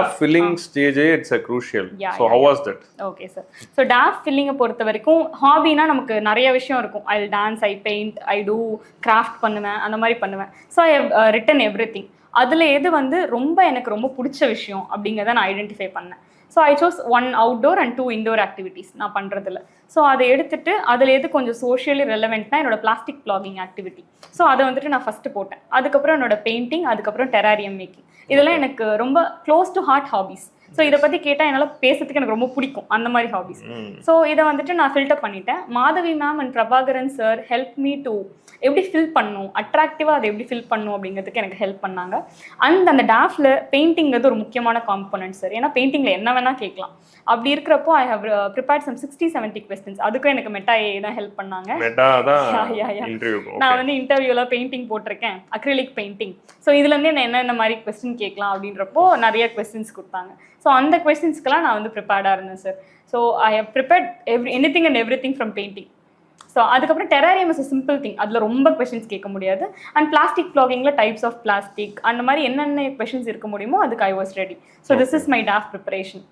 DAF filling stage, it's a crucial. So how was that? Okay, sir. So DAF filling பொறுத்த வரைக்கும் ஹாபினா நமக்கு நிறைய விஷயம் இருக்கும். I'll dance, I paint, I do craft பண்ணுவேன், அந்த மாதிரி பண்ணுவேன். So I have written everything. அதில் எது வந்து எனக்கு ரொம்ப பிடிச்ச விஷயம் அப்படிங்கிறத நான் ஐடென்டிஃபை பண்ணேன். So I chose 1 outdoor and 2 indoor activities நான் பண்ணுறதில்ல. ஸோ அதை எடுத்துட்டு அதில் எது கொஞ்சம் சோஷியலி ரெலவெண்ட்னா என்னோட பிளாஸ்டிக் பிளாகிங் ஆக்டிவிட்டி. ஸோ அதை வந்துட்டு நான் ஃபஸ்ட்டு போட்டேன். அதுக்கப்புறம் என்னோட பெயிண்டிங், அதுக்கப்புறம் டெராரியம் மேக்கிங். இதெல்லாம் எனக்கு ரொம்ப close to heart hobbies. So இதை பற்றி கேட்டால் என்னால் பேசுறதுக்கு எனக்கு ரொம்ப பிடிக்கும், அந்த மாதிரி ஹாபிஸ். ஸோ இதை வந்துட்டு நான் ஃபில்டர் பண்ணிட்டேன். Madhavi ma'am and Prabhakaran sir help me to எப்படி ஃபில் பண்ணணும், அட்ராக்டிவாக அதை எப்படி ஃபில் பண்ணணும் அப்படிங்கிறதுக்கு எனக்கு ஹெல்ப் பண்ணாங்க. அண்ட் அந்த டாஃபில் பெயிண்டிங்கிறது ஒரு முக்கியமான காம்பனன்ட் சார். ஏன்னா பெயிண்டிங்கில் என்ன வேணால் கேட்கலாம். அப்படி இருக்கிறப்போ I have prepared some 60-70 questions. அதுக்கும் எனக்கு மெட்டா ஏ தான் ஹெல்ப் பண்ணாங்க. நான் வந்து இன்டர்வியூவில் பெயிண்டிங் போட்டிருக்கேன், அக்ரிலிக் பெயிண்டிங். ஸோ இதுலேருந்து என்ன மாதிரி கொஸ்டின் கேட்கலாம் அப்படின்றப்போ நிறைய கொஸ்டின்ஸ் கொடுத்தாங்க. ஸோ அந்த கொஸ்டின்ஸ்க்கெல்லாம் நான் வந்து ப்ரிப்பேர்டாக இருந்தேன் sir. So I have prepared anything and everything from painting. So அதுக்கப்புறம் டெராரியம் இஸ் சிம்பிள் திங், அதில் ரொம்ப கொஷின்ஸ் கேட்க முடியாது. அண்ட் பிளாஸ்டிக் பிளாகிங்கில் டைப்ஸ் ஆஃப் பிளாஸ்டிக் அந்த மாதிரி என்னென்ன கொஷின்ஸ் இருக்க முடியுமோ அதுக்கு I was ready. So this is my tough preparation.